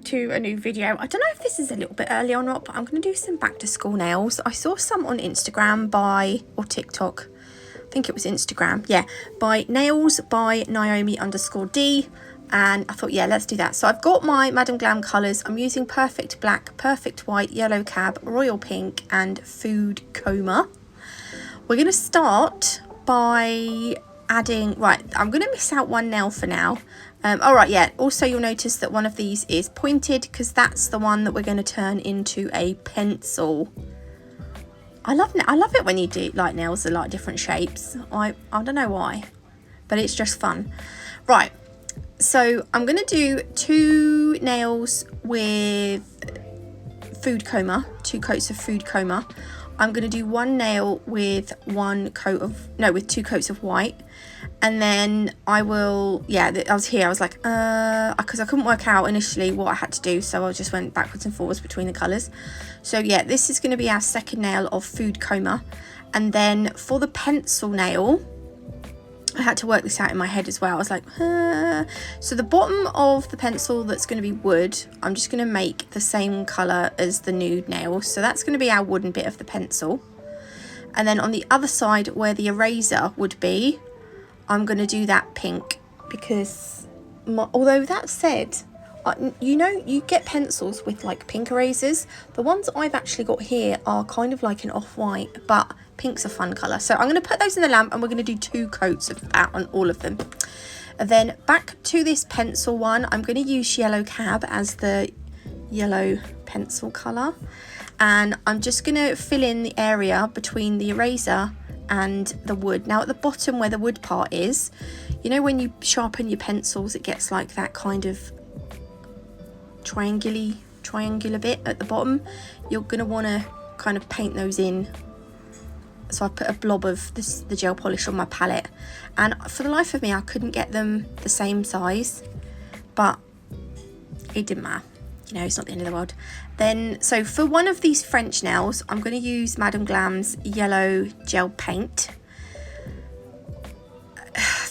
to a new video. I don't know if this is a little bit early or not, but I'm going to do some back to school nails. I saw some on Instagram or TikTok. I think it was Instagram. Yeah, by Nails by Naomi_D. And I thought, yeah, let's do that. So I've got my Madam Glam colours. I'm using Perfect Black, Perfect White, Yellow Cab, Royal Pink and Food Coma. We're going to start by adding, right, I'm going to miss out one nail for now. All right, yeah, also you'll notice that one of these is pointed because that's the one that we're going to turn into a pencil. I love it when you do like nails that are like different shapes. I don't know why, but it's just fun. Right, so I'm going to do 2 nails with Food Coma, 2 coats of Food Coma. I'm going to do 1 nail with 2 coats of white. And then I will, yeah, I was like, because I couldn't work out initially what I had to do. So I just went backwards and forwards between the colours. So yeah, this is going to be our second nail of Food Coma. And then for the pencil nail, I had to work this out in my head as well. I was like, so the bottom of the pencil that's going to be wood, I'm just going to make the same colour as the nude nail. So that's going to be our wooden bit of the pencil. And then on the other side where the eraser would be, I'm going to do that pink because, although that said, you know, you get pencils with like pink erasers. The ones I've actually got here are kind of like an off-white, but pink's a fun colour. So I'm going to put those in the lamp and we're going to do 2 coats of that on all of them. And then back to this pencil one, I'm going to use Yellow Cab as the yellow pencil colour. And I'm just going to fill in the area between the eraser and the wood. Now at the bottom where the wood part is, you know when you sharpen your pencils it gets like that kind of triangular bit at the bottom. You're going to want to kind of paint those in. So I put a blob of the gel polish on my palette, and for the life of me I couldn't get them the same size, but it didn't matter. You know, it's not the end of the world. Then, so for one of these French nails, I'm going to use Madam Glam's yellow gel paint.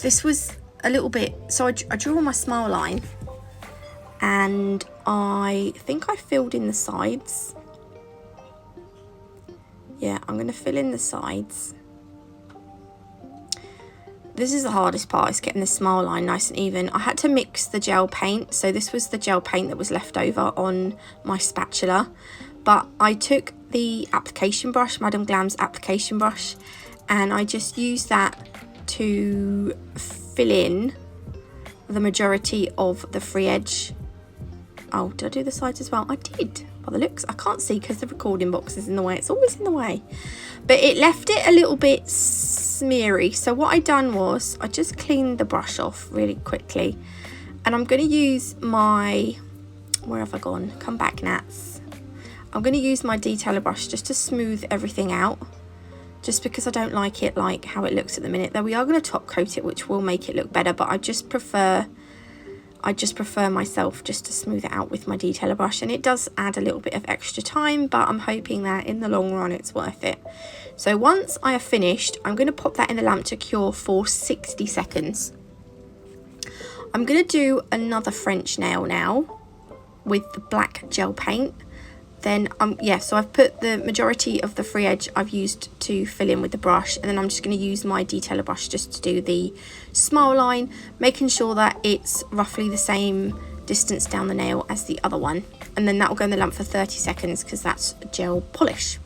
This was a little bit, so I drew on my smile line, and I think I filled in the sides. Yeah, I'm going to fill in the sides. This is the hardest part, is getting the smile line nice and even. I had to mix the gel paint, so this was the gel paint that was left over on my spatula. But I took the application brush, Madam Glam's application brush, and I just used that to fill in the majority of the free edge. Oh, did I do the sides as well? I did. By the looks, I can't see because the recording box is in the way. It's always in the way. But it left it a little bit smeary. So what I done was I just cleaned the brush off really quickly. And I'm going to use my... Where have I gone? Come back, Nats. I'm going to use my detailer brush just to smooth everything out. Just because I don't like it like how it looks at the minute. Though we are going to top coat it, which will make it look better. But I just prefer myself just to smooth it out with my detailer brush, and it does add a little bit of extra time, but I'm hoping that in the long run it's worth it. So once I have finished, I'm going to pop that in the lamp to cure for 60 seconds. I'm going to do another French nail now with the black gel paint. Then so I've put the majority of the free edge I've used to fill in with the brush, and then I'm just going to use my detailer brush just to do the smile line, making sure that it's roughly the same distance down the nail as the other one, and then that will go in the lamp for 30 seconds because that's gel polish.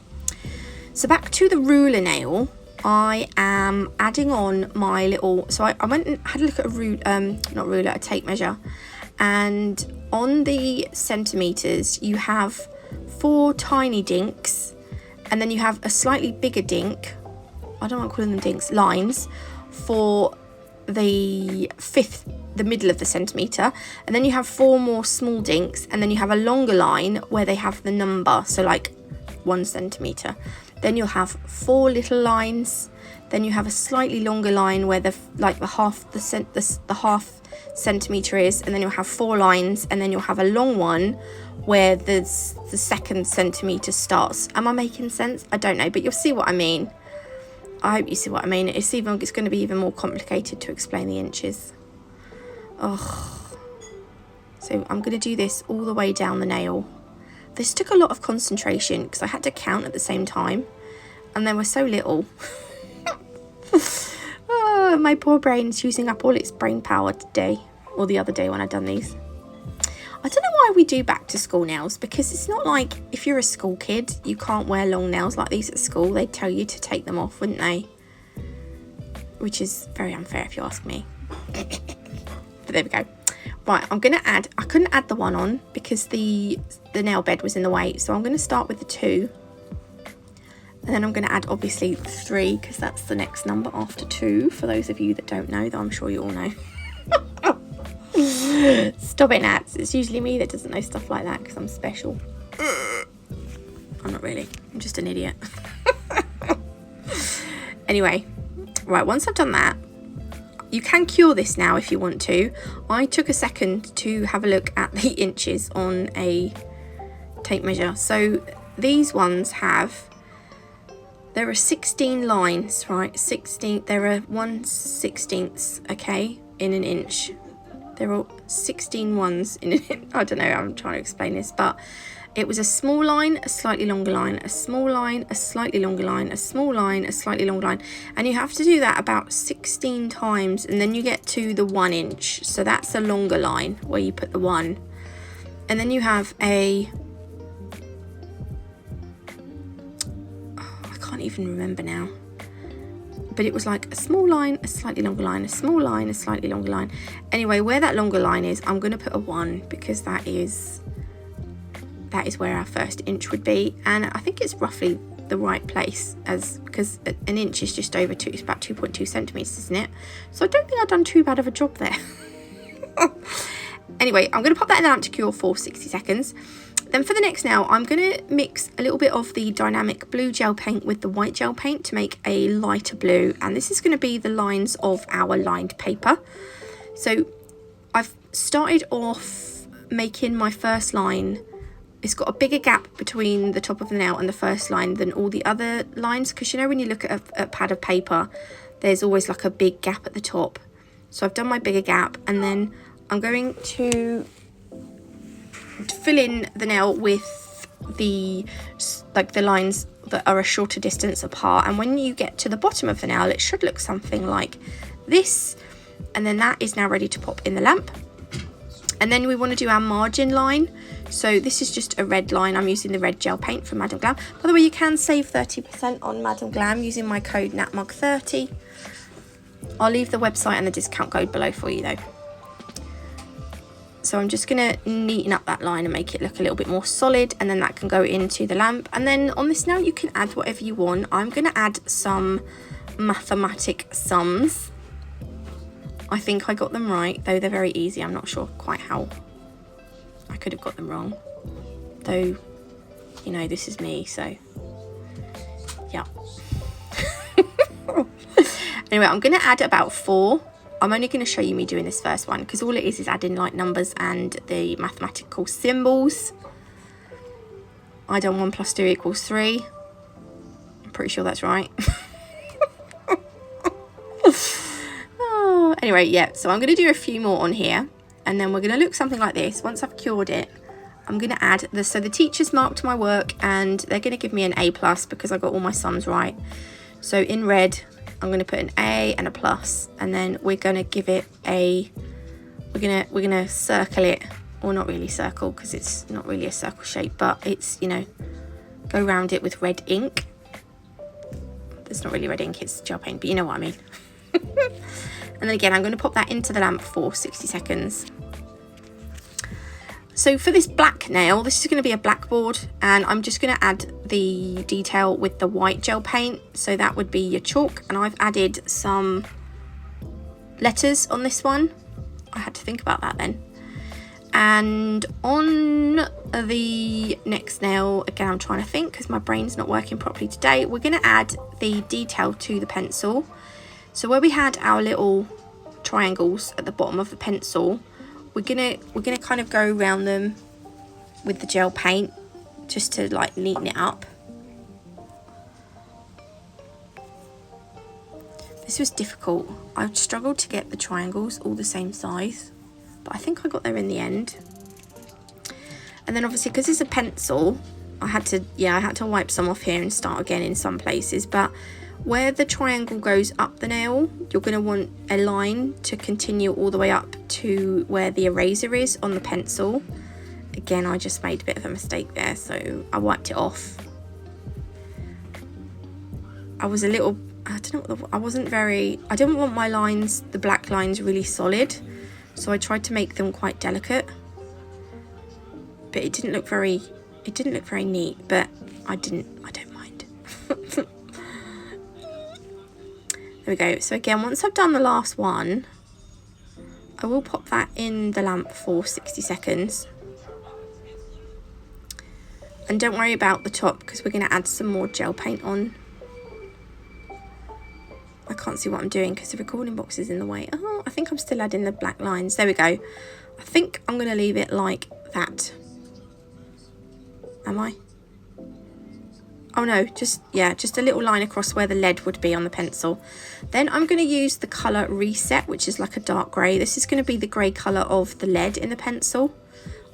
So back to the ruler nail, I am adding on my little, so I went and had a look at a tape measure, and on the centimeters you have 4 tiny dinks, and then you have a slightly bigger dink, I don't want to call them dinks, lines, for the middle of the centimetre, and then you have 4 more small dinks, and then you have a longer line where they have the number, so like 1 centimetre. Then you'll have 4 little lines, then you have a slightly longer line where the half centimetre is, and then you'll have 4 lines, and then you'll have a long one where the 2nd centimetre starts. Am I making sense? I don't know, but you'll see what I mean. I hope you see what I mean. It's going to be even more complicated to explain the inches. Oh, So I'm going to do this all the way down the nail. This took a lot of concentration because I had to count at the same time, and they were so little. Oh, my poor brain's using up all its brain power today, or the other day when I'd done these. I don't know why we do back to school nails, because it's not like if you're a school kid, you can't wear long nails like these at school. They'd tell you to take them off, wouldn't they? Which is very unfair if you ask me. But there we go. Right, I'm going to add, I couldn't add the 1 on because the nail bed was in the way. So I'm going to start with the 2. And then I'm going to add obviously 3 because that's the next number after 2. For those of you that don't know, though I'm sure you all know. Stop it, Nats. It's usually me that doesn't know stuff like that because I'm special. I'm not really. I'm just an idiot. Anyway, right, once I've done that, you can cure this now if you want to. I took a second to have a look at the inches on a tape measure. So these ones have, there are 16 lines, right? 16, there are 1/16, okay, in an inch. There are 16 ones in it. I don't know, I'm trying to explain this, but it was a small line, a slightly longer line, a small line, a slightly longer line, a small line, a slightly longer line. And you have to do that about 16 times, and then you get to the 1 inch. So that's a longer line where you put the 1. And then you have a, I can't even remember now. But it was like a small line, a slightly longer line, a small line, a slightly longer line. Anyway, where that longer line is, I'm going to put a 1 because that is where our first inch would be. And I think it's roughly the right place, as because an inch is just over 2, it's about 2.2 centimetres, isn't it? So I don't think I've done too bad of a job there. Anyway, I'm going to pop that in the lamp to cure for 60 seconds. Then for the next nail, I'm going to mix a little bit of the dynamic blue gel paint with the white gel paint to make a lighter blue. And this is going to be the lines of our lined paper. So I've started off making my first line. It's got a bigger gap between the top of the nail and the first line than all the other lines. Because you know when you look at a pad of paper, there's always like a big gap at the top. So I've done my bigger gap, and then I'm going to fill in the nail with the lines that are a shorter distance apart. And when you get to the bottom of the nail, it should look something like this. And then that is now ready to pop in the lamp. And then we want to do our margin line. So this is just a red line. I'm using the red gel paint from Madam Glam. By the way, you can save 30% on Madam Glam using my code NATMUG30. I'll leave the website and the discount code below for you though. So I'm just going to neaten up that line and make it look a little bit more solid, and then that can go into the lamp. And then on this nail you can add whatever you want. I'm going to add some mathematic sums. I think I got them right, though they're very easy. I'm not sure quite how I could have got them wrong. Though, you know, this is me, so yeah. Anyway, I'm going to add about 4. I'm only going to show you me doing this first one because all it is adding like numbers and the mathematical symbols. I done 1 + 2 = 3. I'm pretty sure that's right. Oh, anyway, yeah, so I'm going to do a few more on here, and then we're going to look something like this. Once I've cured it, I'm going to add this. So the teachers marked my work and they're going to give me an A+ because I got all my sums right. So in red, I'm going to put an A and a plus, and then we're going to give it a, we're going to circle it, or not really circle because it's not really a circle shape, but it's, you know, go around it with red ink. It's not really red ink, it's gel paint, but you know what I mean. And then again, I'm going to pop that into the lamp for 60 seconds. So for this black nail, this is going to be a blackboard, and I'm just going to add the detail with the white gel paint. So that would be your chalk, and I've added some letters on this one. I had to think about that then. And on the next nail, again, I'm trying to think because my brain's not working properly today. We're going to add the detail to the pencil. So where we had our little triangles at the bottom of the pencil, we're gonna kind of go around them with the gel paint just to like neaten it up. This was difficult. I struggled to get the triangles all the same size, but I think I got there in the end. And then obviously, because it's a pencil, I had to wipe some off here and start again in some places. But where the triangle goes up the nail, you're going to want a line to continue all the way up to where the eraser is on the pencil. Again, I just made a bit of a mistake there, so I wiped it off. I was a little, I don't know, I didn't want my lines, the black lines, really solid, so I tried to make them quite delicate. But it didn't look very neat, but I don't mind. There we go. So again, once I've done the last one, I will pop that in the lamp for 60 seconds. And don't worry about the top, because we're going to add some more gel paint on. I can't see what I'm doing because the recording box is in the way. Oh, I think I'm still adding the black lines. There we go. I think I'm going to leave it like that. Am I? Oh no, just a little line across where the lead would be on the pencil. Then I'm going to use the colour Reset, which is like a dark grey. This is going to be the grey colour of the lead in the pencil.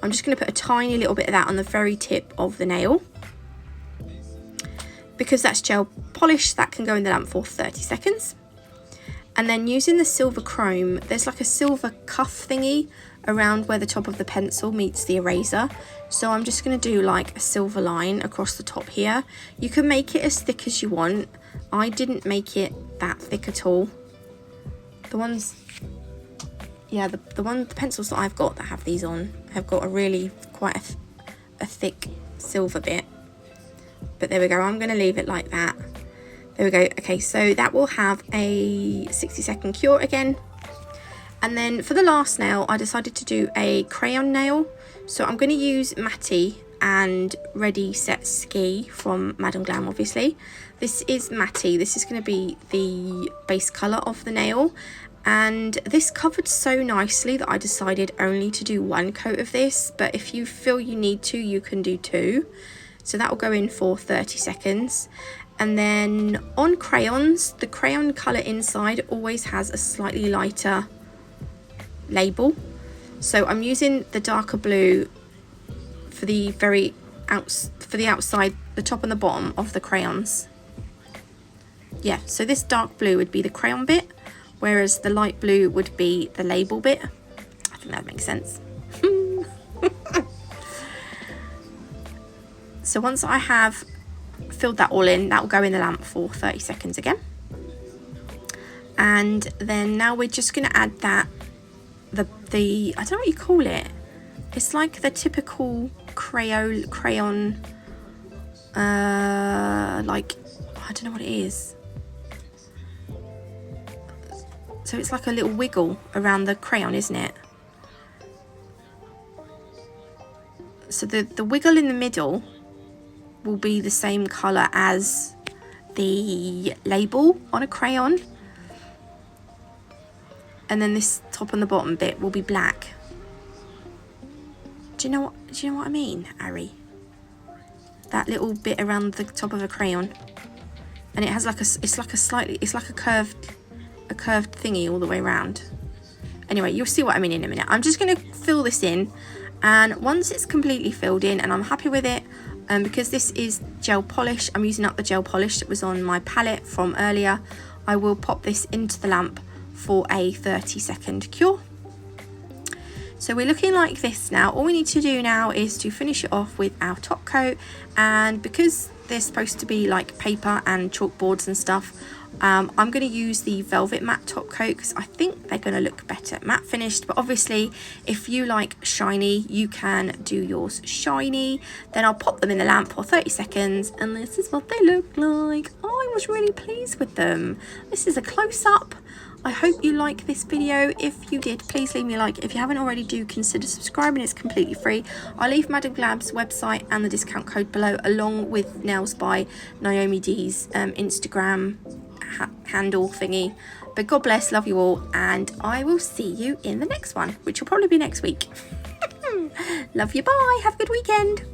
I'm just going to put a tiny little bit of that on the very tip of the nail. Because that's gel polish, that can go in the lamp for 30 seconds. And then using the silver chrome, there's like a silver cuff thingy around where the top of the pencil meets the eraser. So I'm just going to do like a silver line across the top here. You can make it as thick as you want. I didn't make it that thick at all. The ones, yeah, the pencils that I've got that have these on have got a really quite a thick silver bit. But there we go, I'm going to leave it like that. There we go. Okay, so that will have a 60-second cure again. And then for the last nail, I decided to do a crayon nail. So I'm going to use Matty and Ready Set Ski from Madam Glam, obviously. This is Matty. This is going to be the base colour of the nail. And this covered so nicely that I decided only to do one coat of this. But if you feel you need to, you can do two. So that will go in for 30 seconds. And then on crayons, the crayon colour inside always has a slightly lighter label. So I'm using the darker blue for the outside, the top and the bottom of the crayons. Yeah, so this dark blue would be the crayon bit, whereas the light blue would be the label bit. I think that makes sense. So once I have filled that all in, that will go in the lamp for 30 seconds again. And then now we're just going to add that, the I don't know what you call it. It's like the typical crayon, like, I don't know what it is. So it's like a little wiggle around the crayon, isn't it? So the wiggle in the middle will be the same colour as the label on a crayon, and then this top and the bottom bit will be black. Do you know what I mean, Ari? That little bit around the top of a crayon, and it has like it's like a curved thingy all the way around. Anyway, you'll see what I mean in a minute. I'm just going to fill this in, and once it's completely filled in and I'm happy with it, because this is gel polish, I'm using up the gel polish that was on my palette from earlier, I will pop this into the lamp for a 30-second cure. So we're looking like this now. All we need to do now is to finish it off with our top coat, and because they're supposed to be like paper and chalkboards and stuff, I'm going to use the velvet matte top coat because I think they're going to look better matte finished. But obviously if you like shiny, you can do yours shiny. Then I'll pop them in the lamp for 30 seconds and this is what they look like. I was really pleased with them. This is a close-up. I hope you like this video. If you did, please leave me a like. If you haven't already, do consider subscribing. It's completely free. I'll leave Madam Glam's website and the discount code below, along with Nails by Naomi D's Instagram handle thingy. But God bless, love you all, and I will see you in the next one, which will probably be next week. Love you, bye, have a good weekend.